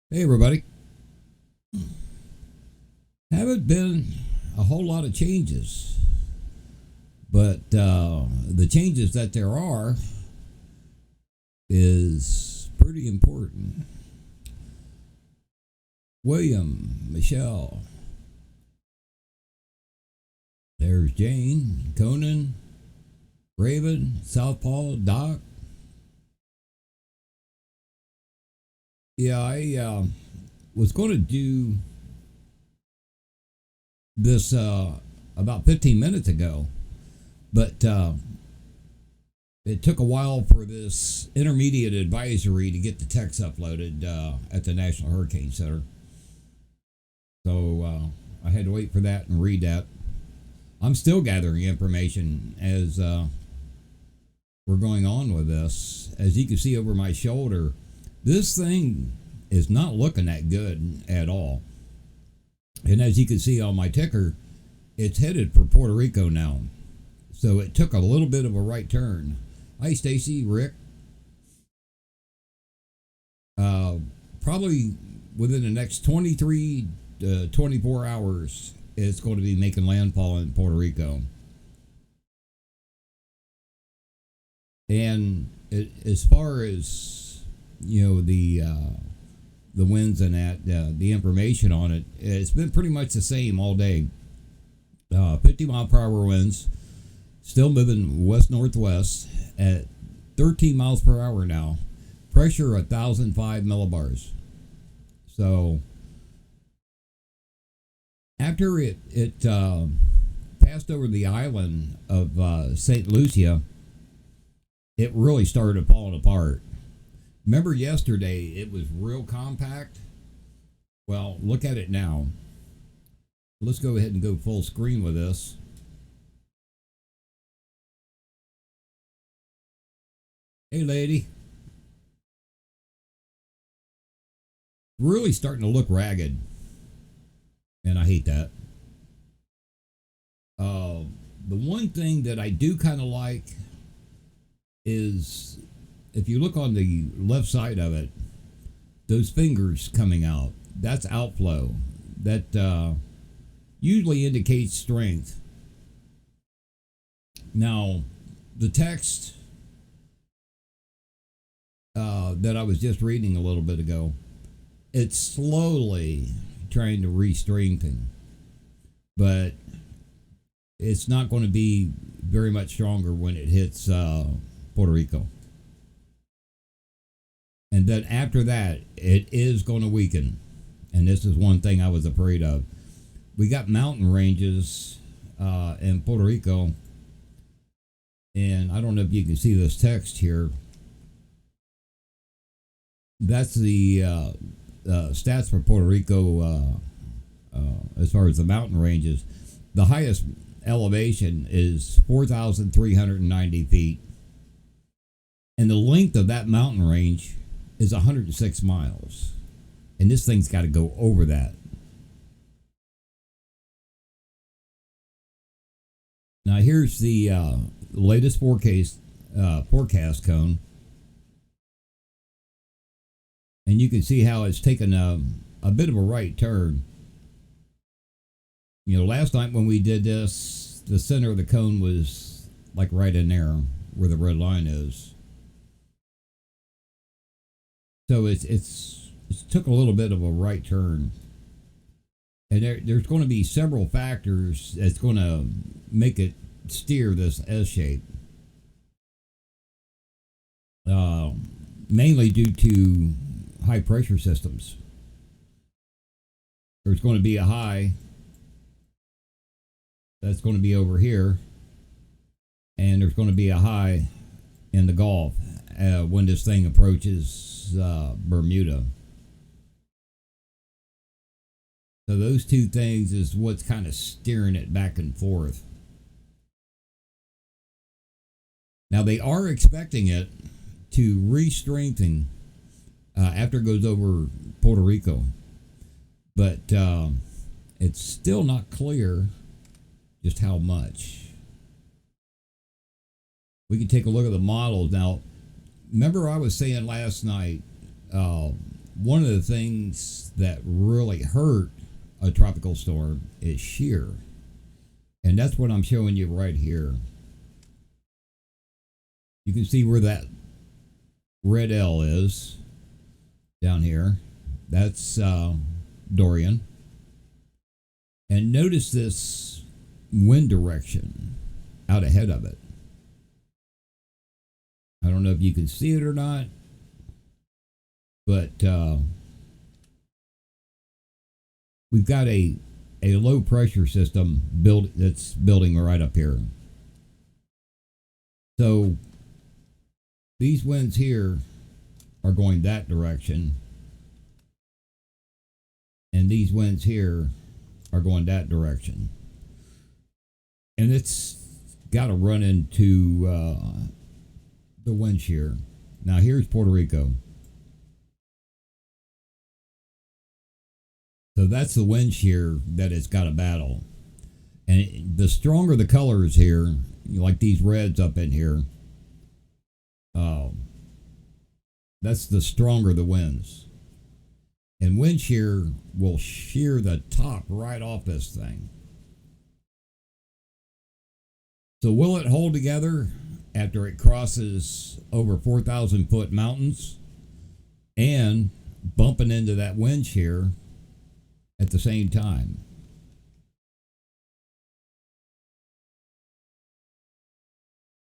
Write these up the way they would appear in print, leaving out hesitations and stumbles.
Hey, everybody. Haven't been a whole lot of changes, but the changes that there are is pretty important. William, Michelle, there's Jane, Conan, Raven, Southpaw, Doc. Yeah, I was going to do this about 15 minutes ago, but it took a while for this intermediate advisory to get the text uploaded at the National Hurricane Center. So I had to wait for that and read that. I'm still gathering information as we're going on with this. As you can see over my shoulder, this thing is not looking that good at all. And as you can see on my ticker, it's headed for Puerto Rico now. So it took a little bit of a right turn. Hi, Stacy, Rick. Probably within the next 23 to 24 hours, it's going to be making landfall in Puerto Rico. And as far as the winds and that the information on it, it's been pretty much the same all day. 50 mile per hour winds, still moving west northwest at 13 miles per hour now. Pressure 1,005 millibars. So after it passed over the island of St. Lucia, it really started falling apart. Remember yesterday it was real compact? Well, look at it now. Let's go ahead and go full screen with this. Hey, lady. Really starting to look ragged. And I hate that. The one thing that I do kind of like is if you look on the left side of it, those fingers coming out, that's outflow. That usually indicates strength. Now, the text that I was just reading a little bit ago, it's slowly trying to re-strengthen, but it's not going to be very much stronger when it hits Puerto Rico. And then after that, it is going to weaken. And this is one thing I was afraid of. We got mountain ranges in Puerto Rico. And I don't know if you can see this text here. That's the stats for Puerto Rico as far as the mountain ranges. The highest elevation is 4,390 feet. And the length of that mountain range is 106 miles. And this thing's got to go over that. Now here's the latest forecast cone. And you can see how it's taken a bit of a right turn. Last night when we did this, the center of the cone was like right in there where the red line is. So it's took a little bit of a right turn. And there's going to be several factors that's going to make it steer this S shape. Mainly due to high pressure systems. There's going to be a high that's going to be over here, and there's going to be a high in the Gulf when this thing approaches Bermuda. So those two things is what's kind of steering it back and forth. Now they are expecting it to re-strengthen after it goes over Puerto Rico, but it's still not clear just how much. We can take a look at the models now. Remember I was saying last night one of the things that really hurt a tropical storm is shear. And that's what I'm showing you right here. You can see where that red L is down here. That's Dorian. And notice this wind direction out ahead of it. I don't know if you can see it or not, but we've got a low pressure system that's building right up here. So these winds here are going that direction, and these winds here are going that direction. And it's got to run into the wind shear. Now here's Puerto Rico. So that's the wind shear that it's got to battle. And the stronger the colors here, like these reds up in here, that's the stronger the winds. And wind shear will shear the top right off this thing. So will it hold together after it crosses over 4,000 foot mountains and bumping into that wind shear at the same time?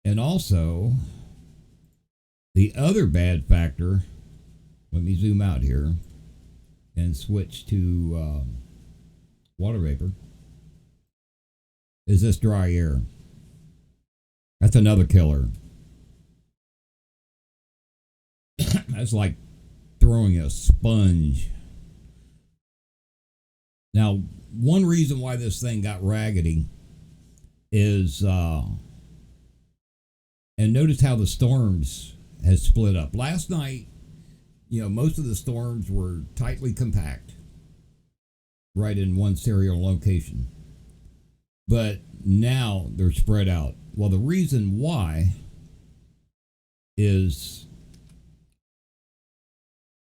And also, the other bad factor, let me zoom out here and switch to water vapor, is this dry air. That's another killer. That's like throwing a sponge. Now, one reason why this thing got raggedy is, and notice how the storms has split up. Last night, most of the storms were tightly compact, right in one serial location. But now they're spread out. Well, the reason why is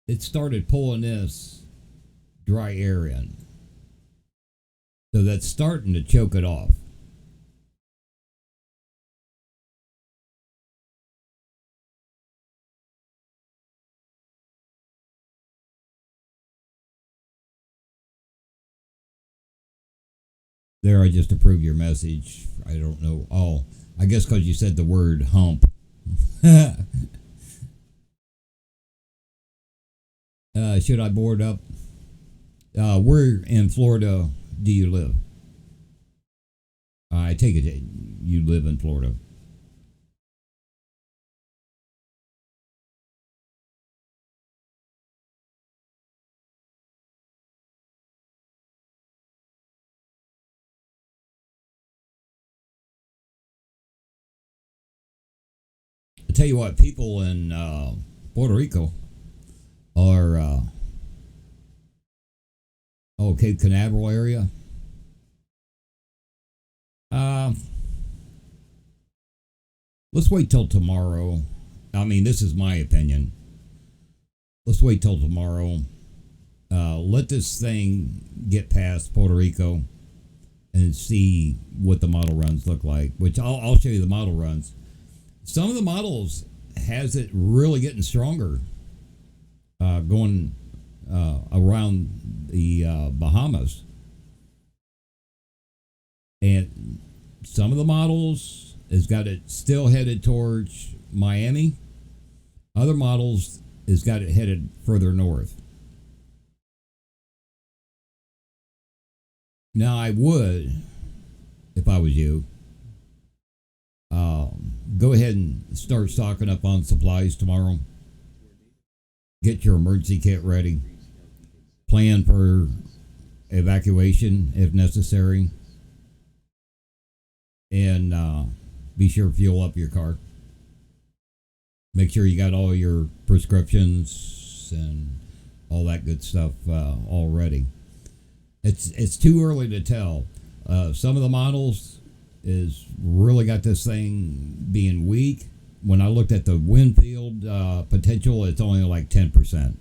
it started pulling this dry air in. So that's starting to choke it off. There, I just approved your message. I don't know. Oh, I guess because you said the word hump. Should I board up? Where in Florida do you live? I take it you live in Florida. I tell you what, people in Puerto Rico are Cape Canaveral area. Let's wait till tomorrow. I mean, this is my opinion. Let's wait till tomorrow. Let this thing get past Puerto Rico and see what the model runs look like. Which I'll show you the model runs. Some of the models has it really getting stronger, going around the Bahamas. And some of the models has got it still headed towards Miami. Other models has got it headed further north. Now I would, if I was you, go ahead and start stocking up on supplies tomorrow. Get your emergency kit ready. Plan for evacuation if necessary. And be sure to fuel up your car. Make sure you got all your prescriptions and all that good stuff all ready. It's too early to tell. Some of the models is really got this thing being weak. When I looked at the wind field potential, it's only like 10%.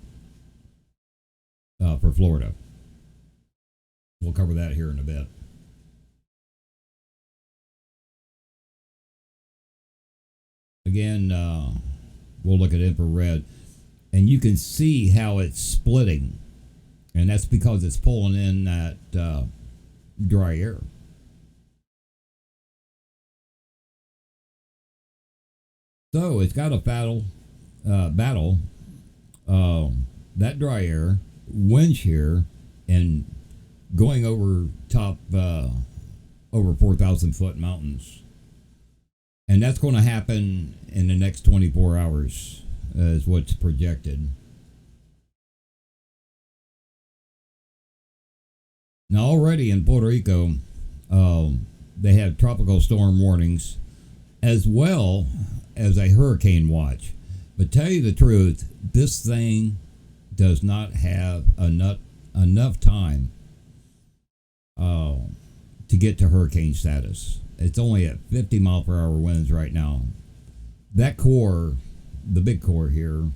for Florida. We'll cover that here in a bit. Again, we'll look at infrared, and you can see how it's splitting, and that's because it's pulling in that dry air. So it's got a battle that dry air, wind shear, and going over top over 4,000 foot mountains, and that's going to happen in the next 24 hours, is what's projected. Now, already in Puerto Rico, they have tropical storm warnings as well as a hurricane watch. But tell you the truth, this thing does not have enough time to get to hurricane status. It's only at 50 mile per hour winds right now. That core, the big core here,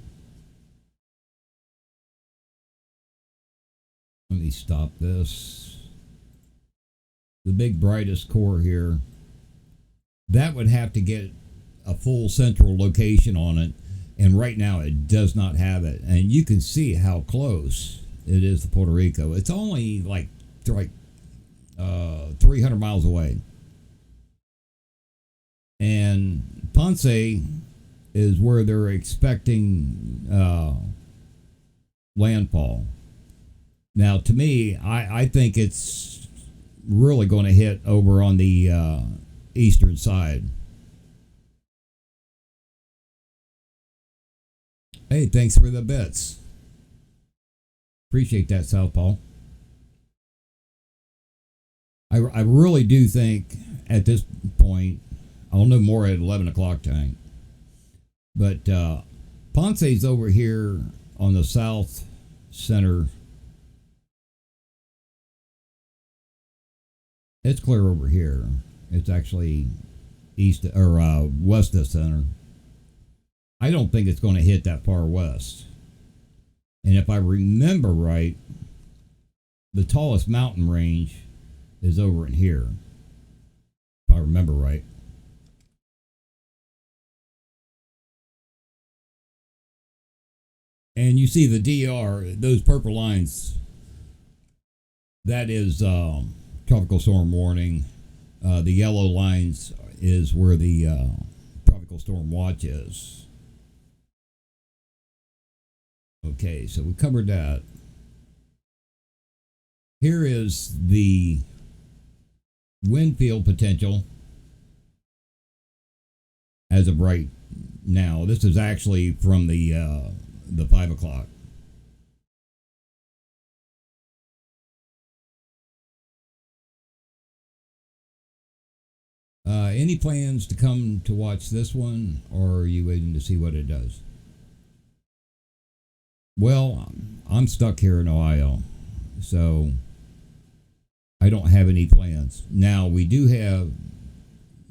let me stop this. The big brightest core here, that would have to get a full central location on it, and right now it does not have it. And you can see how close it is to Puerto Rico. It's only like 300 miles away. And Ponce is where they're expecting landfall. Now, to me, I think it's really going to hit over on the eastern side. Hey, thanks for the bits. Appreciate that, Southpaw. I really do think at this point, I'll know more at 11 o'clock tonight. But Ponce's over here on the south center. It's clear over here. It's actually east or west of center. I don't think it's going to hit that far west. And if I remember right, the tallest mountain range is over in here. If I remember right. And you see the DR, those purple lines, that is tropical storm warning. The yellow lines is where the tropical storm watch is. Okay, so we covered that. Here is the wind field potential as of right now. This is actually from the 5 o'clock. Any plans to come to watch this one, or are you waiting to see what it does? Well, I'm stuck here in Ohio, so I don't have any plans. Now, we do have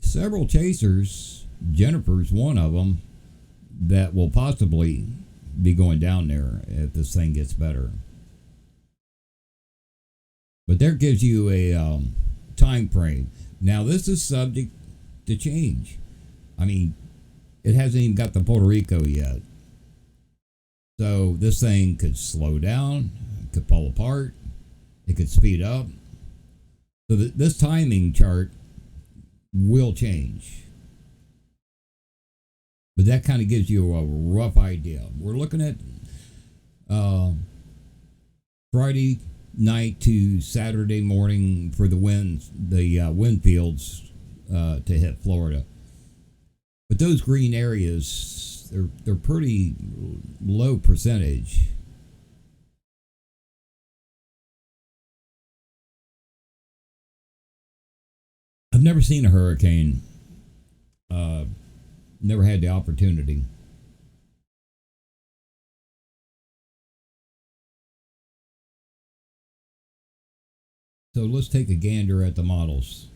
several chasers. Jennifer's one of them that will possibly be going down there if this thing gets better. But there gives you a time frame. Now, this is subject to change. I mean, it hasn't even got to Puerto Rico yet. So this thing could slow down, could fall apart, it could speed up. So this timing chart will change. But that kind of gives you a rough idea. We're looking at Friday night to Saturday morning for the wind fields to hit Florida. But those green areas, they're pretty low percentage. I've never seen a hurricane. Never had the opportunity. So let's take a gander at the models.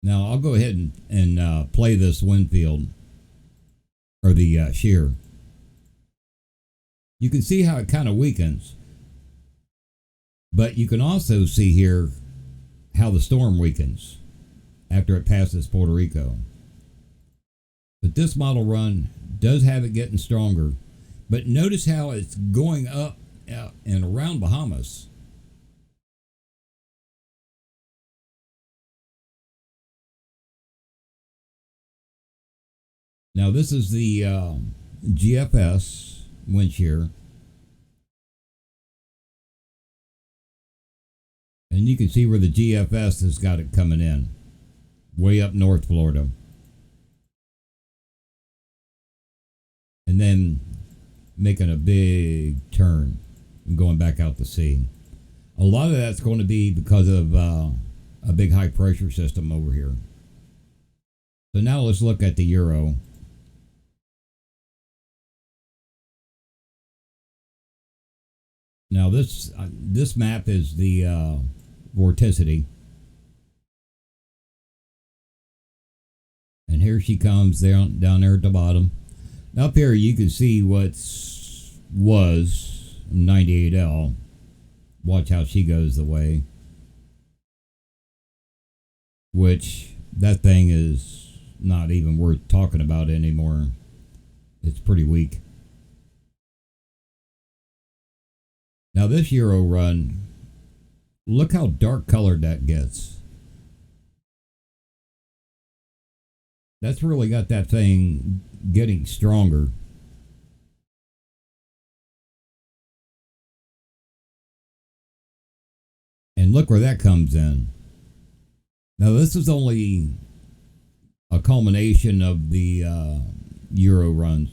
Now I'll go ahead and play this wind field or the shear. You can see how it kind of weakens, but you can also see here how the storm weakens after it passes Puerto Rico. But this model run does have it getting stronger. But notice how it's going up and around Bahamas. Now this is the GFS wind shear. And you can see where the GFS has got it coming in. Way up North Florida. And then making a big turn and going back out to sea. A lot of that's going to be because of a big high pressure system over here. So now let's look at the euro. Now this map is the vorticity. And here she comes down there at the bottom. Up here you can see was 98L. Watch how she goes the way. Which that thing is not even worth talking about anymore. It's pretty weak. Now this euro run, look how dark colored that gets. That's really got that thing getting stronger. And look where that comes in. Now this is only a culmination of the euro runs.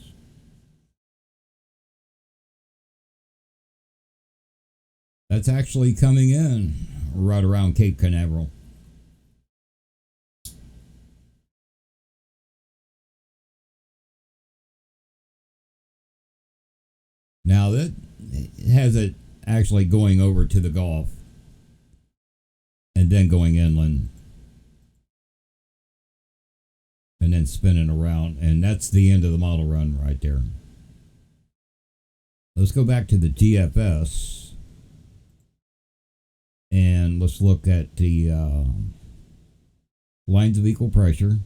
That's actually coming in right around Cape Canaveral. Now that has it actually going over to the Gulf and then going inland and then spinning around, and that's the end of the model run right there. Let's go back to the GFS and let's look at the lines of equal pressure.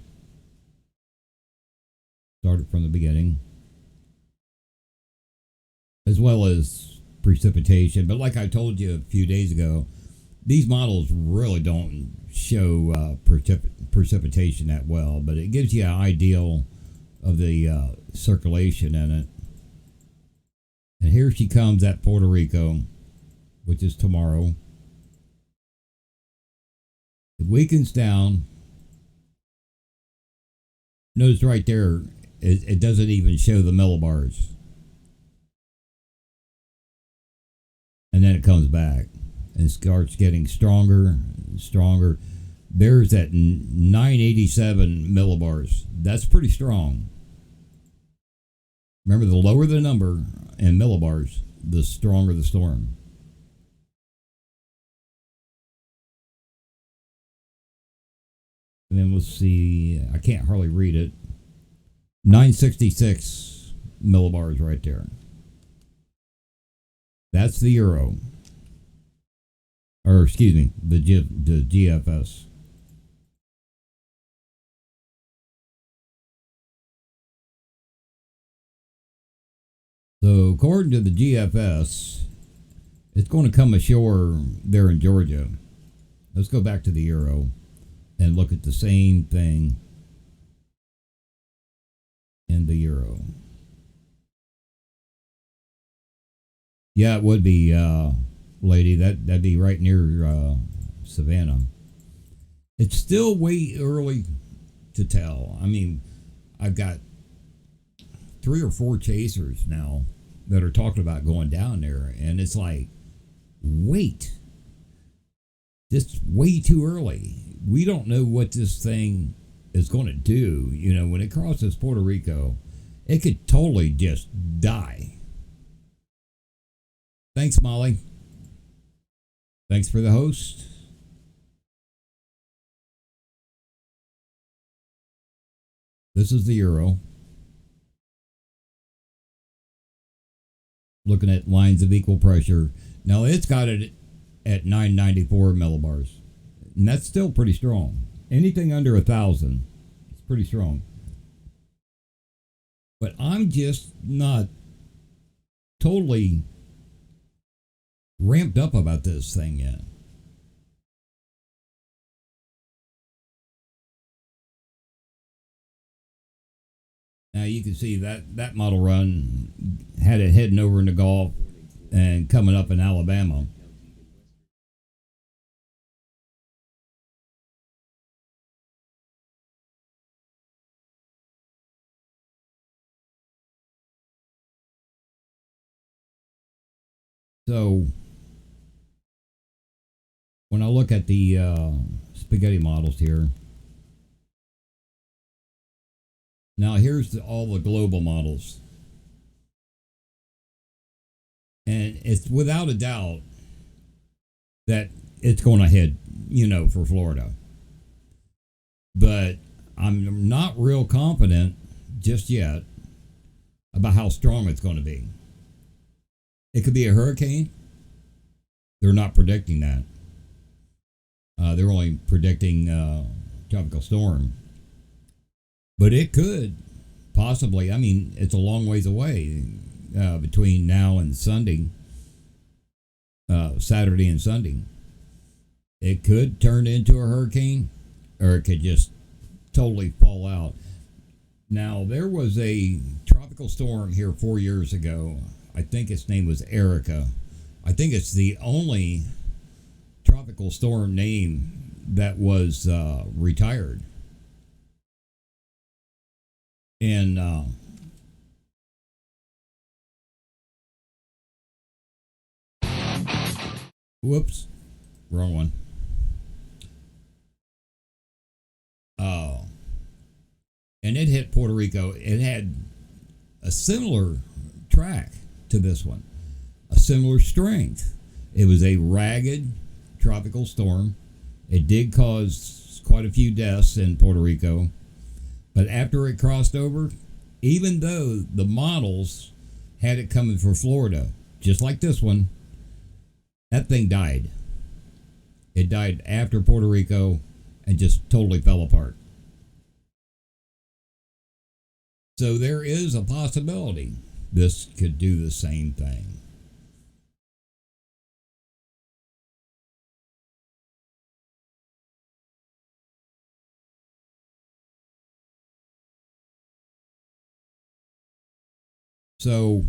Start it from the beginning. As well as precipitation. But like I told you a few days ago, these models really don't show precipitation that well, but it gives you an idea of the circulation in it. And here she comes at Puerto Rico, which is tomorrow. It weakens down. Notice right there, it doesn't even show the millibars. And then it comes back and starts getting stronger and stronger. There's that 987 millibars. That's pretty strong. Remember, the lower the number in millibars, the stronger the storm. And then we'll see, I can't hardly read it. 966 millibars right there. That's the euro. Or excuse me, the GFS. So according to the GFS, it's going to come ashore there in Georgia. Let's go back to the euro and look at the same thing in the euro. Yeah, it would be, lady. That'd be right near Savannah. It's still way early to tell. I mean, I've got 3 or 4 chasers now that are talking about going down there, and it's like, wait, this way too early. We don't know what this thing is going to do. You know, when it crosses Puerto Rico, it could totally just die. Thanks, Molly. Thanks for the host. This is the euro. Looking at lines of equal pressure. Now it's got it at 994 millibars, and that's still pretty strong. Anything under 1,000, it's pretty strong. But I'm just not totally ramped up about this thing yet. Now you can see that model run had it heading over into Gulf and coming up in Alabama. So when I look at the spaghetti models here, now here's all the global models, and it's without a doubt that it's going to head, for Florida. But I'm not real confident just yet about how strong it's going to be. It could be a hurricane. They're not predicting that. They're only predicting tropical storm. But it could possibly. I mean, it's a long ways away between now and Sunday, Saturday and Sunday. It could turn into a hurricane, or it could just totally fall out. Now, there was a tropical storm here 4 years ago. I think its name was Erica. I think it's the only tropical storm name that was retired. And whoops, wrong one. Oh, and it hit Puerto Rico. It had a similar track to this one, a similar strength. It was a ragged tropical storm. It did cause quite a few deaths in Puerto Rico, but after it crossed over, even though the models had it coming for Florida, just like this one, that thing died. It died after Puerto Rico and just totally fell apart. So there is a possibility this could do the same thing. So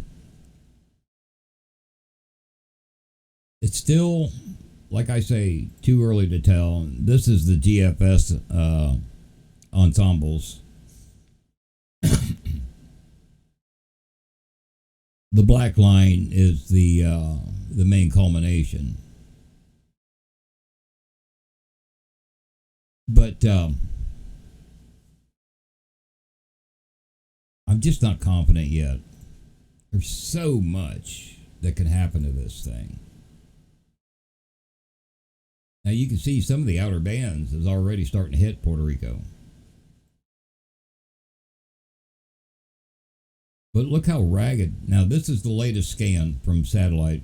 it's still, like I say, too early to tell. This is the GFS ensembles. The black line is the main culmination. But I'm just not confident yet. There's so much that can happen to this thing. Now you can see some of the outer bands is already starting to hit Puerto Rico. But look how ragged. Now this is the latest scan from satellite.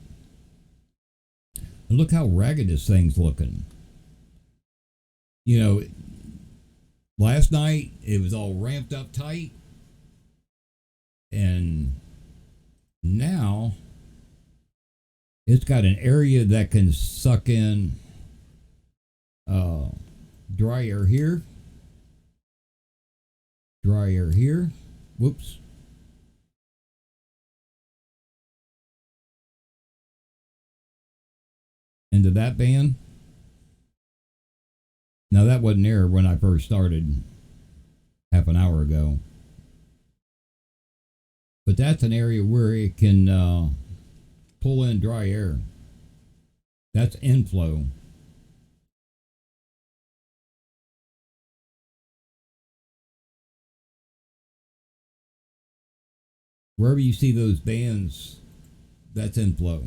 And look how ragged this thing's looking. Last night it was all ramped up tight. And now it's got an area that can suck in dry air here, dry air here. Whoops. Into that band. Now that wasn't there when I first started half an hour ago. But that's an area where it can pull in dry air. That's inflow. Wherever you see those bands, that's inflow.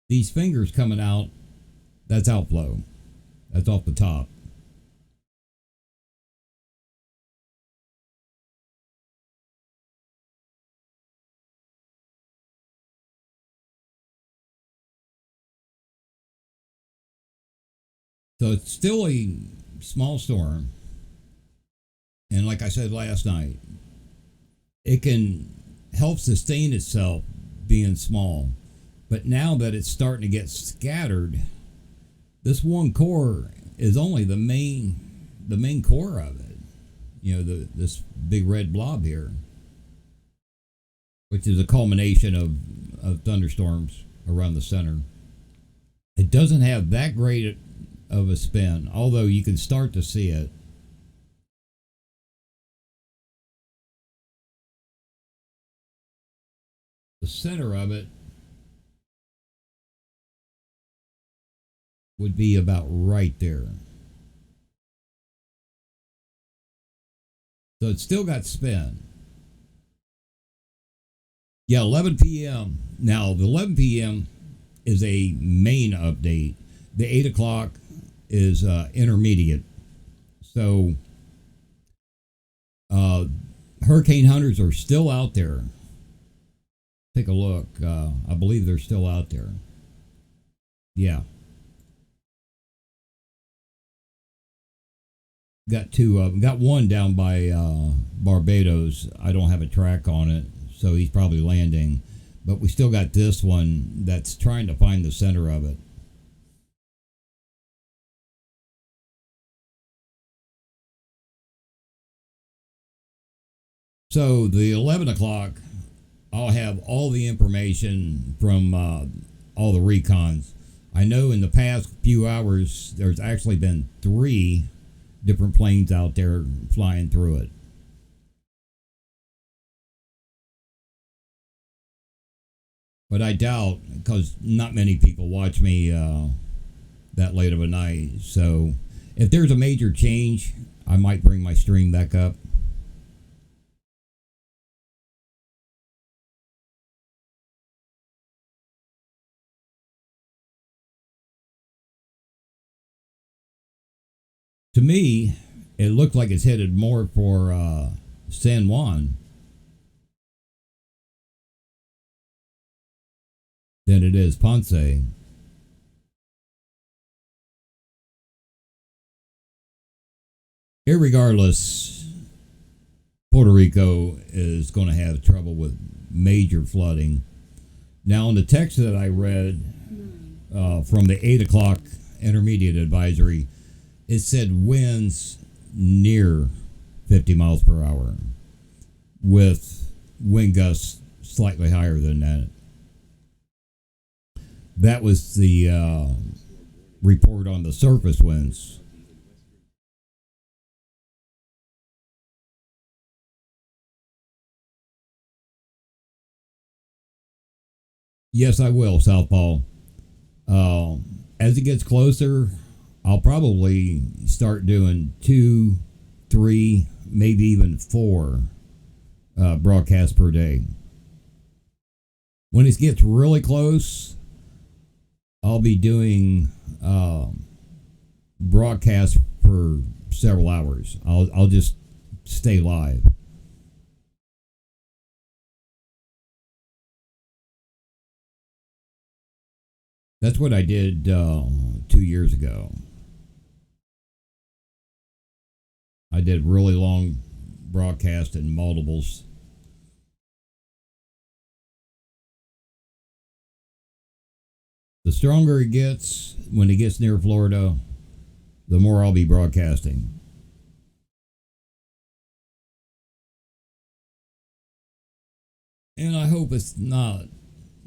These fingers coming out, that's outflow. That's off the top. So it's still a small storm. And like I said last night, it can help sustain itself being small. But now that it's starting to get scattered, this one core is only the main core of it. This big red blob here, which is a culmination of thunderstorms around the center. It doesn't have that great of a spin, although you can start to see it. The center of it would be about right there. So it's still got spin. Yeah, 11 p.m. Now, the 11 p.m. is a main update. The 8 o'clock is intermediate. So, hurricane hunters are still out there. Take a look. I believe they're still out there. Yeah. Got two of them. Got one down by Barbados. I don't have a track on it, so he's probably landing. But we still got this one that's trying to find the center of it. So the 11 o'clock, I'll have all the information from all the recons. I know in the past few hours, there's actually been 3 different planes out there flying through it. But I doubt, because not many people watch me that late of a night. So if there's a major change, I might bring my stream back up. To me, it looked like it's headed more for San Juan than it is Ponce. Irregardless, Puerto Rico is going to have trouble with major flooding. Now, in the text that I read from the 8 o'clock intermediate advisory, it said winds near 50 miles per hour with wind gusts slightly higher than that. That was the report on the surface winds. Yes, I will, Southpaw. As it gets closer, I'll probably start doing 2, 3, maybe even 4 broadcasts per day. When it gets really close, I'll be doing broadcasts for several hours. I'll just stay live. That's what I did 2 years ago. I did really long broadcasts and multiples. The stronger it gets, when it gets near Florida, the more I'll be broadcasting. And I hope it's not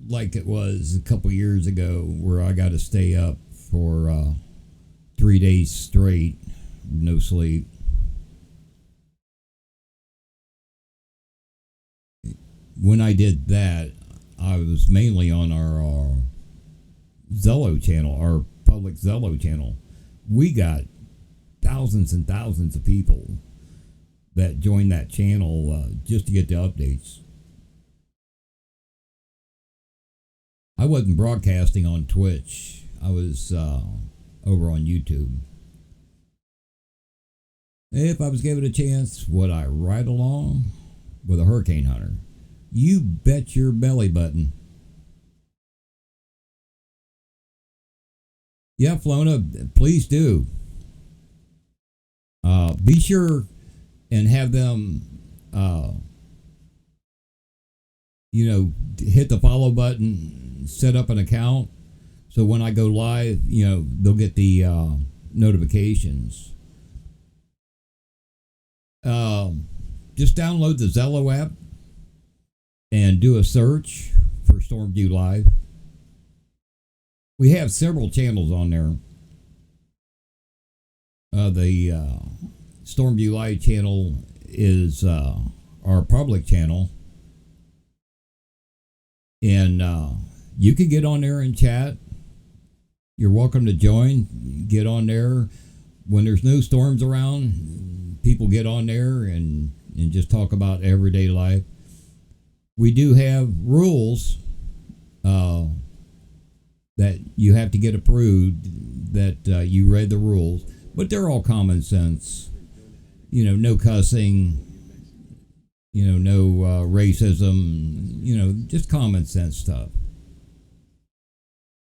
like it was a couple years ago where I got to stay up for 3 days straight, no sleep. When I did that, I was mainly on our Zello channel, our public Zello channel. We got thousands and thousands of people that joined that channel just to get the updates. I wasn't broadcasting on Twitch. I was over on YouTube. If I was given a chance, would I ride along with a hurricane hunter? You bet your belly button. Yeah, Flona, please do. Be sure and have them, uh, hit the follow button, set up an account. So when I go live, they'll get the notifications. Um, just download the Zello app and do a search for Stormview Live. We have several channels on there. The Stormview Live channel is our public channel, and you can get on there and chat. You're welcome to join. Get on there when there's no storms around. People get on there and just talk about everyday life. We do have rules that you have to get approved. That you read the rules, but they're all common sense. No cussing. No racism. Just common sense stuff.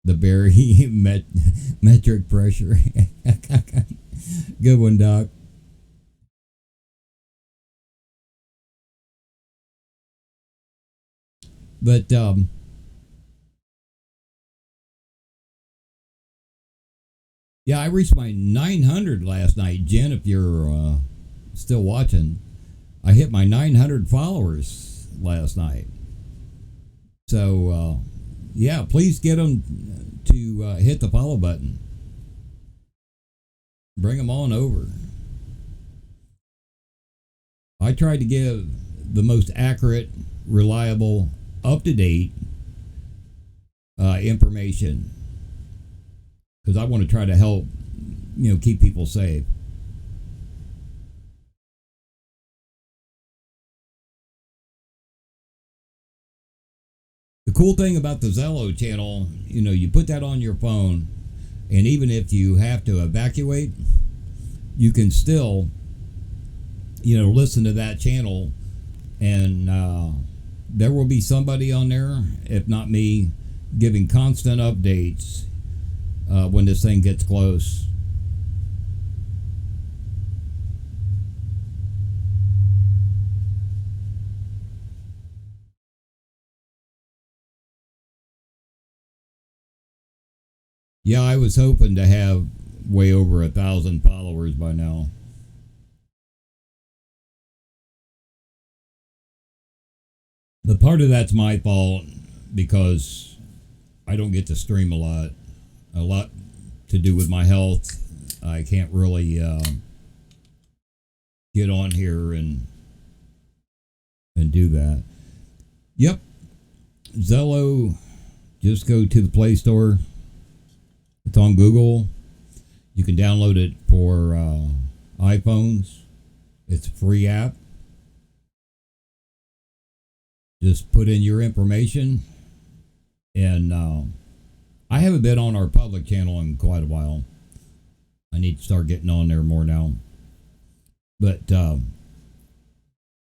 The Barry metric pressure. Good one, Doc. But yeah, I reached my 900 last night, Jen. If you're still watching, I hit my 900 followers last night. So yeah, please get them to hit the follow button. Bring them on over. I tried to give the most accurate, reliable, up to date information because I want to try to help, keep people safe. The cool thing about the Zello channel, you put that on your phone, and even if you have to evacuate, you can still, listen to that channel, and there will be somebody on there, if not me, giving constant updates when this thing gets close. Yeah, I was hoping to have way over 1,000 followers by now. The part of that's my fault because I don't get to stream a lot. A lot to do with my health. I can't really get on here and do that. Yep, Zello. Just go to the Play Store. It's on Google. You can download it for iPhones. It's a free app. Just put in your information, and I haven't been on our public channel in quite a while. I need to start getting on there more now. But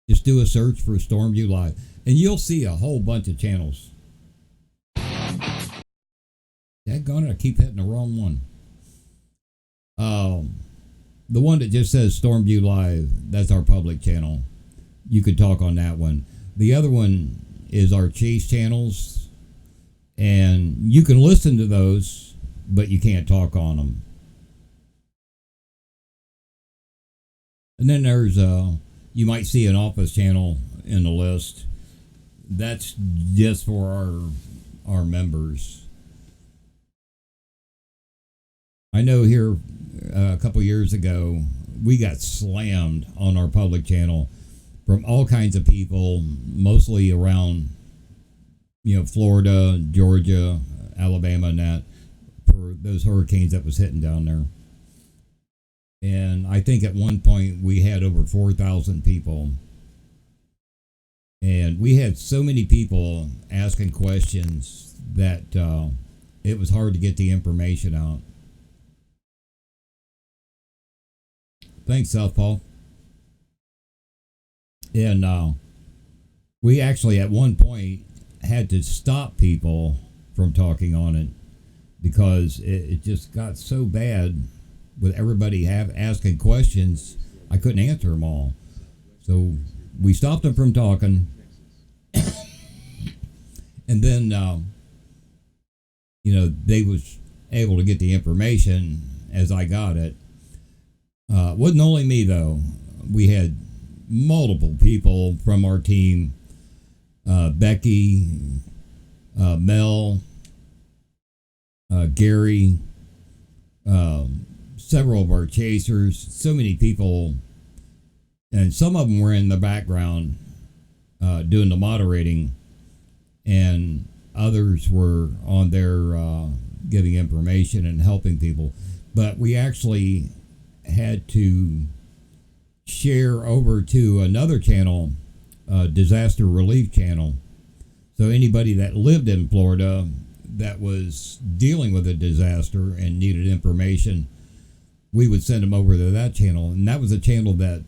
just do a search for Stormview Live, and you'll see a whole bunch of channels. Daggone it, I keep hitting the wrong one. The one that just says Stormview Live, that's our public channel. You could talk on that one. The other one is our Chase channels, and you can listen to those, but you can't talk on them. And then there's you might see an office channel in the list. That's just for our members. I know here a couple years ago we got slammed on our public channel from all kinds of people, mostly around Florida, Georgia, Alabama, and that, for those hurricanes that was hitting down there. And I think at one point we had over 4,000 people. And we had so many people asking questions that it was hard to get the information out. Thanks, Southpaw. And we actually at one point had to stop people from talking on it because it just got so bad with everybody asking questions. I couldn't answer them all. So we stopped them from talking. And then, they was able to get the information as I got it. Wasn't only me, though. We had multiple people from our team. Becky, Mel, Gary, several of our chasers, so many people, and some of them were in the background doing the moderating, and others were on there giving information and helping people. But we actually had to share over to another channel, disaster relief channel. So anybody that lived in Florida that was dealing with a disaster and needed information, we would send them over to that channel. And that was a channel that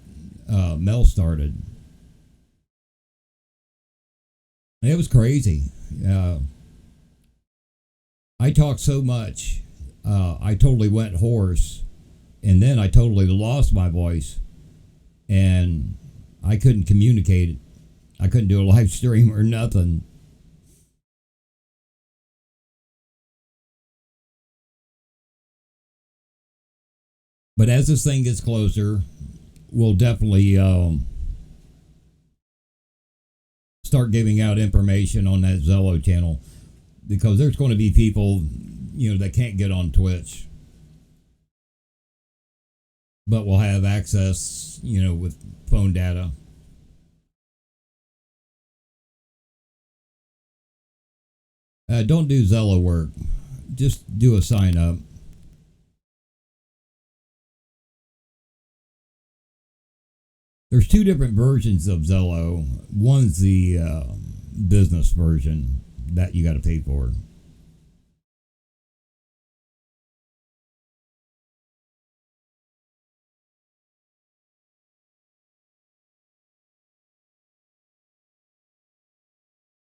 Mel started. It was crazy. I talked so much, I totally went hoarse, and then I totally lost my voice, and I couldn't communicate. I couldn't do a live stream or nothing. But as this thing gets closer, we'll definitely start giving out information on that Zello channel, because there's going to be people, that can't get on Twitch, but will have access, with phone data. Don't do Zello work. Just do a sign up. There's two different versions of Zello. One's the business version that you got to pay for.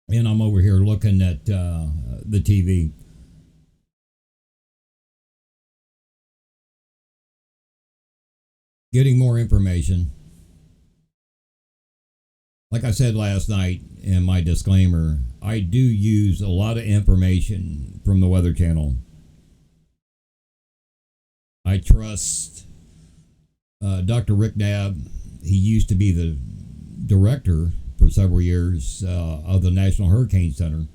And I'm over here looking at the TV. Getting more information. Like I said last night in my disclaimer, I do use a lot of information from the Weather Channel. I trust Dr. Rick Knabb. He used to be the director for several years of the National Hurricane Center.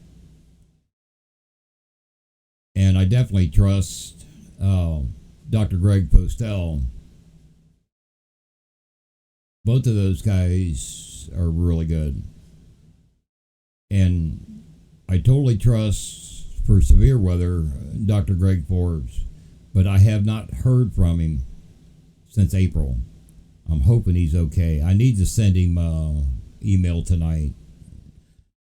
And I definitely trust Dr. Greg Postel. Both of those guys are really good. And I totally trust, for severe weather, Dr. Greg Forbes. But I have not heard from him since April. I'm hoping he's okay. I need to send him email tonight,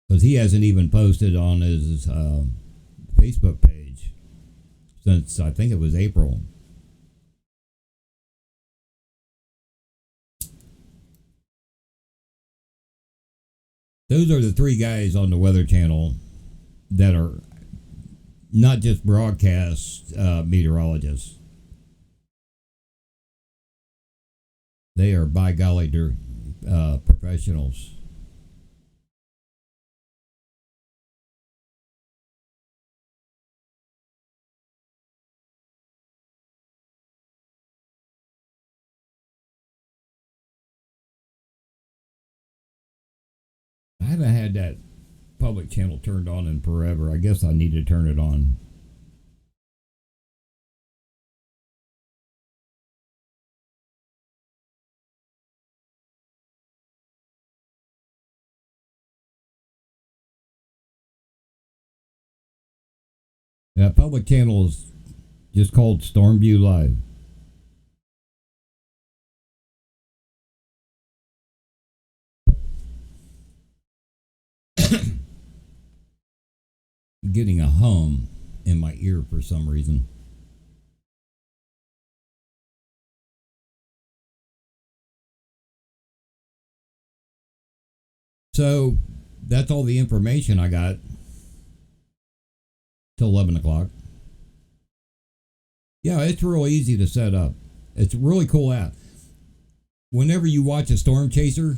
because he hasn't even posted on his Facebook page since, I think it was April. Those are the three guys on the Weather Channel that are not just broadcast meteorologists. They are, by golly, they're professionals. I haven't had that public channel turned on in forever. I guess I need to turn it on. That public channel is just called Stormview Live. Getting a hum in my ear for some reason. So that's all the information I got till 11 o'clock. Yeah, it's real easy to set up. It's a really cool app. Whenever you watch a storm chaser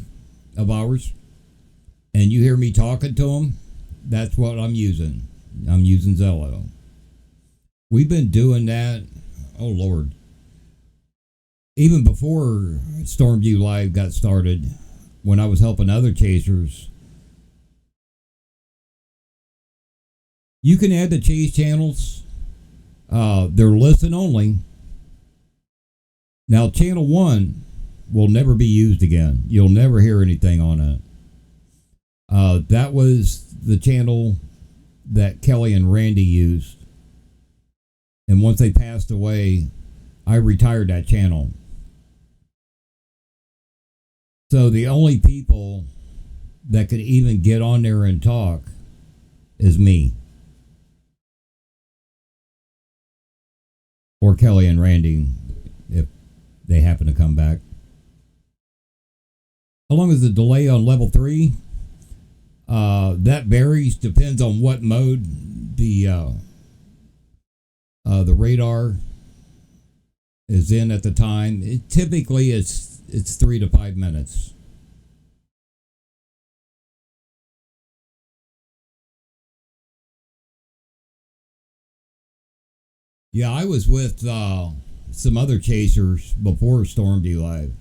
of ours and you hear me talking to them, that's what I'm using. I'm using Zello. We've been doing that, oh Lord, even before Stormview Live got started, when I was helping other chasers. You can add the chase channels. They're listen only. Now, channel 1 will never be used again. You'll never hear anything on it. That was the channel that Kelly and Randy used. And once they passed away, I retired that channel. So the only people that could even get on there and talk is me. Or Kelly and Randy, if they happen to come back. How long is the delay on level 3? That varies, depends on what mode the radar is in at the time. Typically, it's 3 to 5 minutes. Yeah, I was with some other chasers before Stormview Live.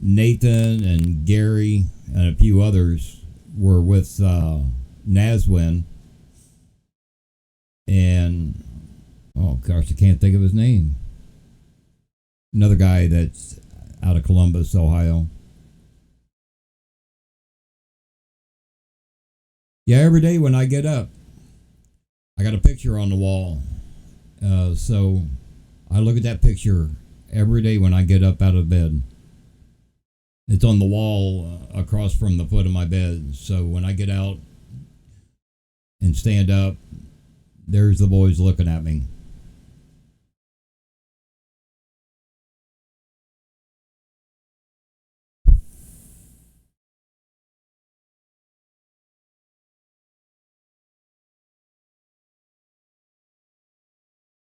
Nathan and Gary and a few others were with Nazwin. And, oh gosh, I can't think of his name. Another guy that's out of Columbus, Ohio. Yeah, every day when I get up, I got a picture on the wall. So I look at that picture every day when I get up out of bed. It's on the wall across from the foot of my bed. So when I get out and stand up, there's the boys looking at me.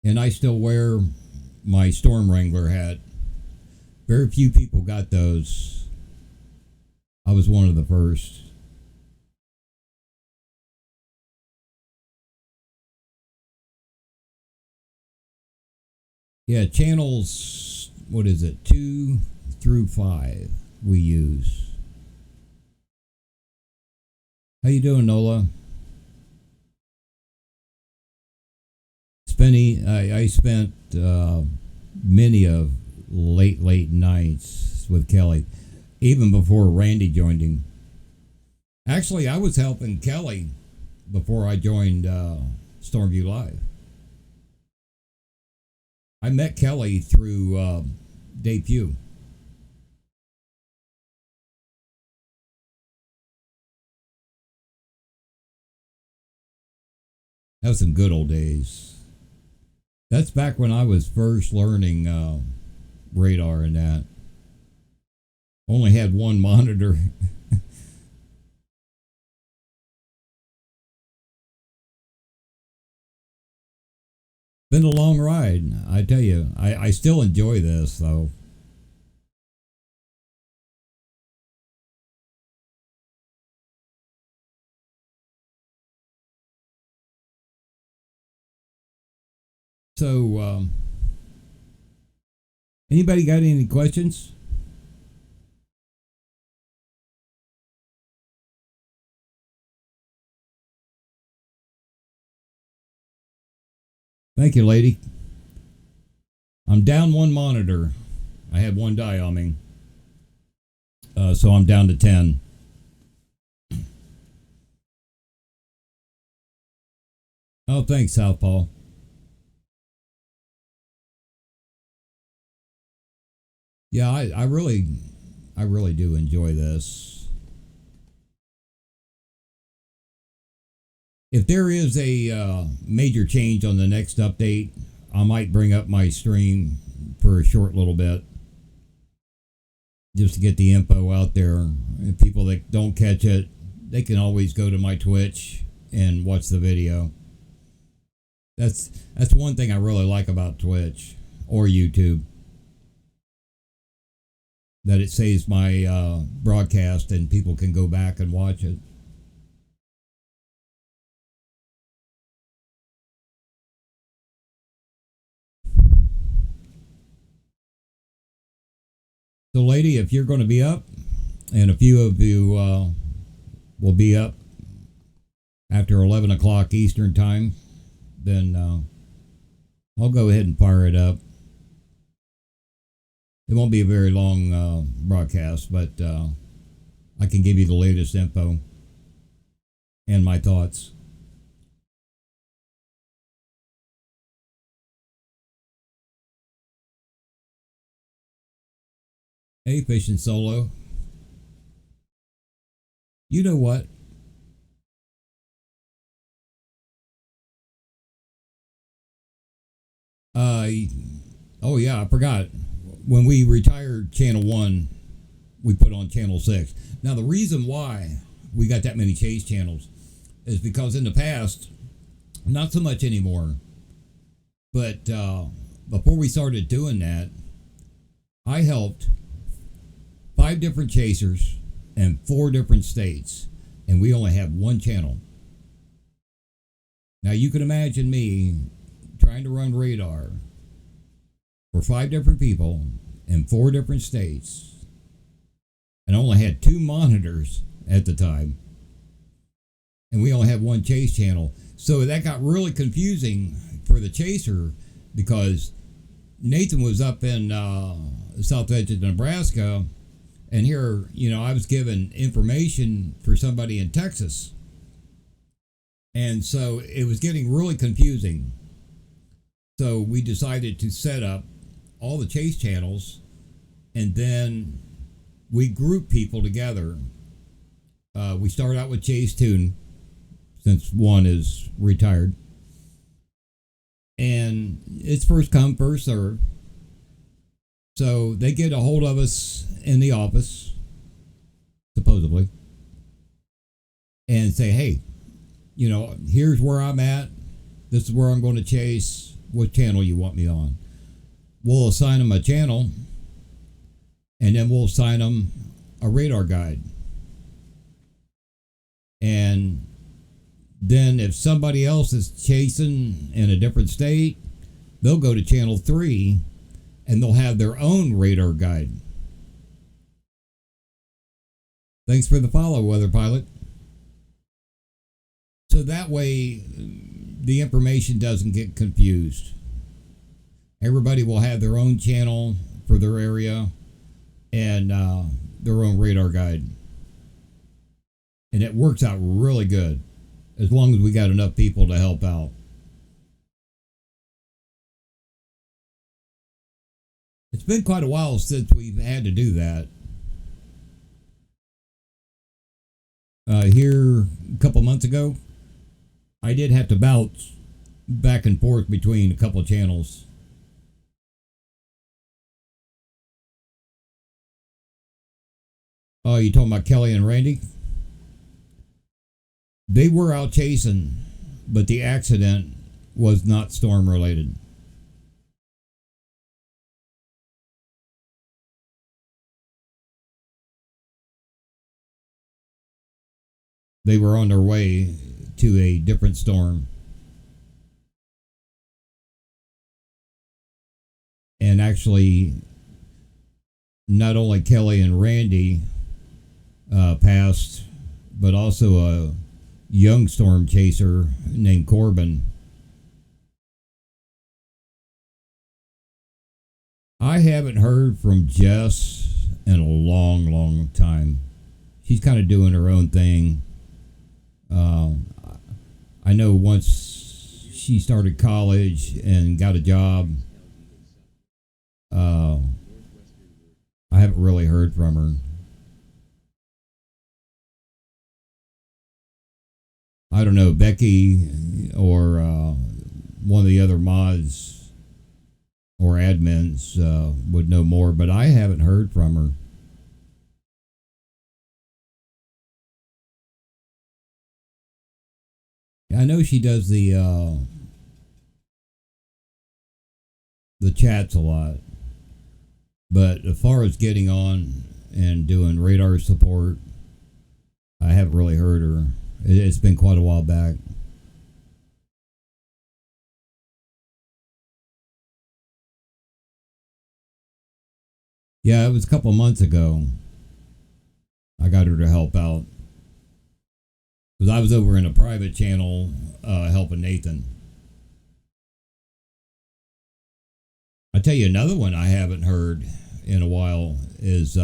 And I still wear my Storm Wrangler hat. Very few people got those. I was one of the first. Yeah, channels, what is it, 2 through 5 we use. How you doing, Nola? I spent many of late nights with Kelly, even before Randy joined him. Actually, I was helping Kelly before I joined Stormview Live. I met Kelly through Dave Pugh. That was some good old days. That's back when I was first learning radar and that. Only had one monitor. Been a long ride, I tell you. I still enjoy this, though. So, anybody got any questions? Thank you, lady. I'm down one monitor. I had one die on me. So I'm down to 10. Oh, thanks, Southpaw. Yeah, I really do enjoy this. If there is a major change on the next update, I might bring up my stream for a short little bit just to get the info out there. And people that don't catch it, they can always go to my Twitch and watch the video. That's one thing I really like about Twitch or YouTube, that it saves my broadcast and people can go back and watch it. So, lady, if you're going to be up, and a few of you will be up after 11 o'clock Eastern time, then I'll go ahead and fire it up. It won't be a very long broadcast, but I can give you the latest info and my thoughts. Hey, Fishing Solo. You know what? Oh yeah, I forgot. When we retired Channel 1, we put on Channel 6. Now, the reason why we got that many chase channels is because in the past, not so much anymore, but before we started doing that, I helped 5 different chasers in 4 different states, and we only had one channel. Now, you can imagine me trying to run radar for 5 different people in 4 different states, and I only had 2 monitors at the time, and we only had one chase channel. So that got really confusing for the chaser, because Nathan was up in south edge of Nebraska, and here, I was given information for somebody in Texas, and so it was getting really confusing. So we decided to set up all the chase channels, and then we group people together. We start out with Chase Tune, since one is retired, and it's first come, first serve. So they get a hold of us in the office, supposedly, and say, hey, here's where I'm at. This is where I'm going to chase. What channel you want me on? We'll assign them a channel, and then we'll assign them a radar guide. And then if somebody else is chasing in a different state, they'll go to channel 3, and they'll have their own radar guide. Thanks for the follow, Weather Pilot. So that way, the information doesn't get confused. Everybody will have their own channel for their area and their own radar guide. And it works out really good, as long as we got enough people to help out. It's been quite a while since we've had to do that. Here, a couple months ago, I did have to bounce back and forth between a couple of channels. Oh, you talking about Kelly and Randy? They were out chasing, but the accident was not storm related. They were on their way to a different storm. And actually, not only Kelly and Randy passed, but also a young storm chaser named Corbin. I haven't heard from Jess in a long, long time. She's kind of doing her own thing. I know once she started college and got a job, I haven't really heard from her. I don't know, Becky or one of the other mods or admins would know more, but I haven't heard from her. I know she does the the chats a lot. But as far as getting on and doing radar support, I haven't really heard her. It's been quite a while back. Yeah, it was a couple of months ago. I got her to help out because I was over in a private channel helping Nathan. I tell you, another one I haven't heard in a while is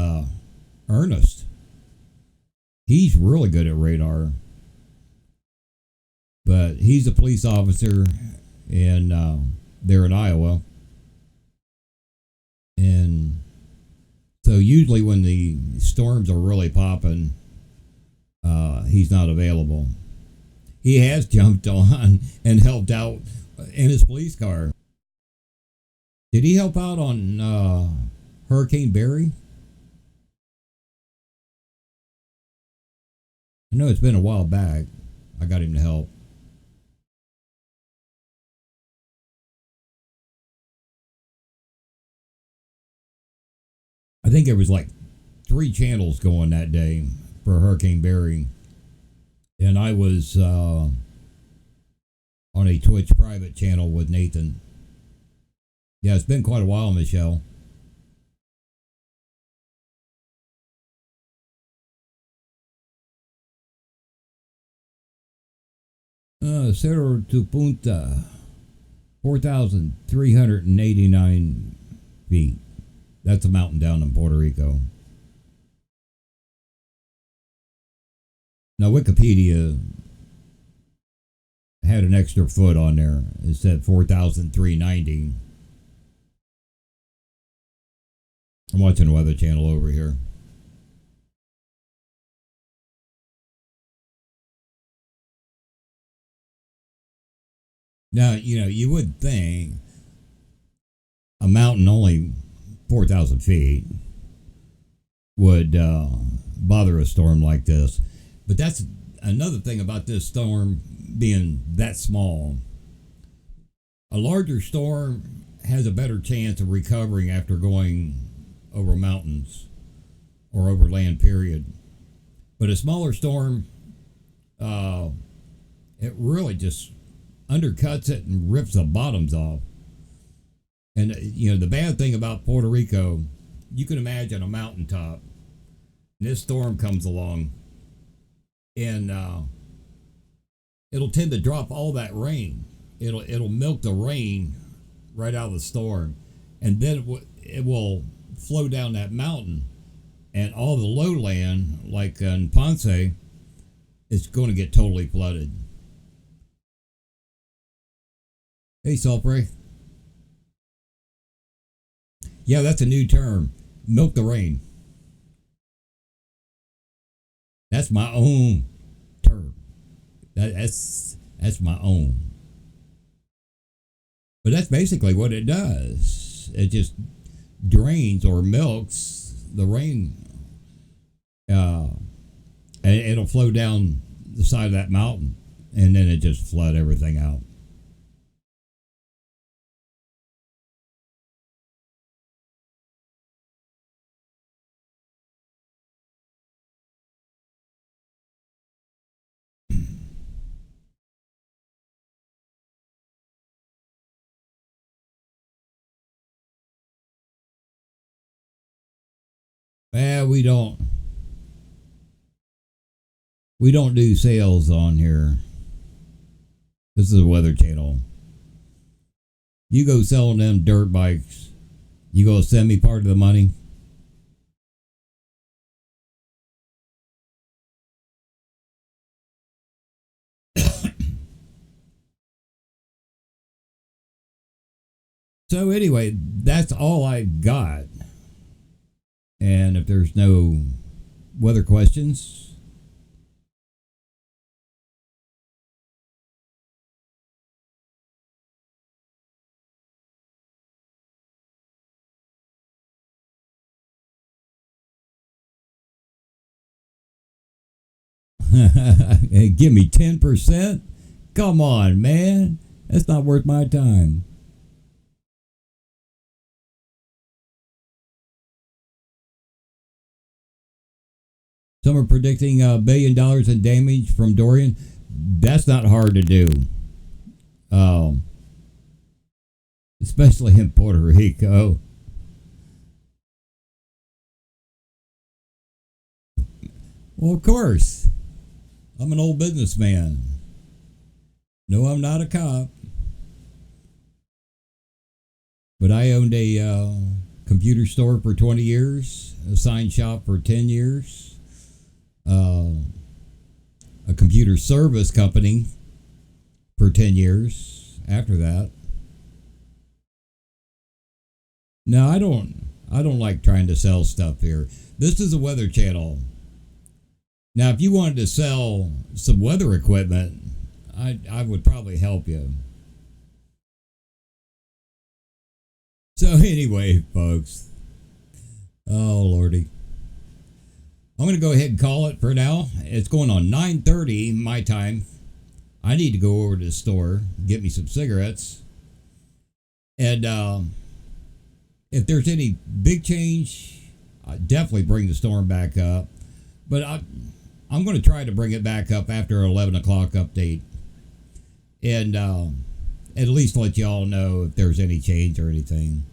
Ernest. He's really good at radar, but he's a police officer in there in Iowa, and so usually when the storms are really popping, he's not available. He has jumped on and helped out in his police car. Did he help out on Hurricane Barry? I know it's been a while back. I got him to help. I think there was like 3 channels going that day for Hurricane Barry, and I was on a Twitch private channel with Nathan. Yeah, it's been quite a while, Michelle. Cerro de Punta, 4,389 feet. That's a mountain down in Puerto Rico. Now, Wikipedia had an extra foot on there. It said 4,390. I'm watching the Weather Channel over here. Now, you would think a mountain only 4,000 feet would bother a storm like this. But that's another thing about this storm being that small. A larger storm has a better chance of recovering after going over mountains or over land, period. But a smaller storm, it really just undercuts it and rips the bottoms off. And the bad thing about Puerto Rico, you can imagine a mountaintop. And this storm comes along, and it'll tend to drop all that rain. It'll milk the rain right out of the storm, and then it will flow down that mountain, and all the lowland, like in Ponce, is going to get totally flooded. Hey, Sulprey. Yeah, that's a new term. Milk the rain. That's my own term. That's my own. But that's basically what it does. It just drains or milks the rain. And it'll flow down the side of that mountain, and then it just flood everything out. We don't do sales on here. This is a Weather Channel. You go selling them dirt bikes. You go send me part of the money. So anyway, that's all I got. And if there's no weather questions, hey, give me 10%? Come on, man. That's not worth my time. Some are predicting $1 billion in damage from Dorian. That's not hard to do, especially in Puerto Rico. Well, of course, I'm an old businessman. No, I'm not a cop, but I owned a computer store for 20 years, a sign shop for 10 years, a computer service company for 10 years after that. No, I don't like trying to sell stuff here. This is a weather channel. Now, if you wanted to sell some weather equipment, I would probably help you. So anyway, folks. Oh, Lordy. I'm going to go ahead and call it for now. It's going on 9:30 my time. I need to go over to the store, get me some cigarettes. And if there's any big change, I definitely bring the storm back up. But I'm going to try to bring it back up after 11 o'clock update. And at least let y'all know if there's any change or anything.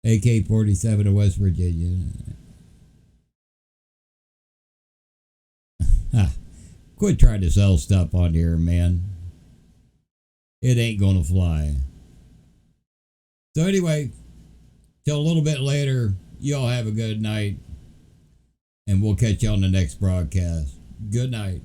AK-47 of West Virginia. Quit trying to sell stuff on here, man. It ain't gonna fly. So anyway, till a little bit later, y'all have a good night. And we'll catch you on the next broadcast. Good night.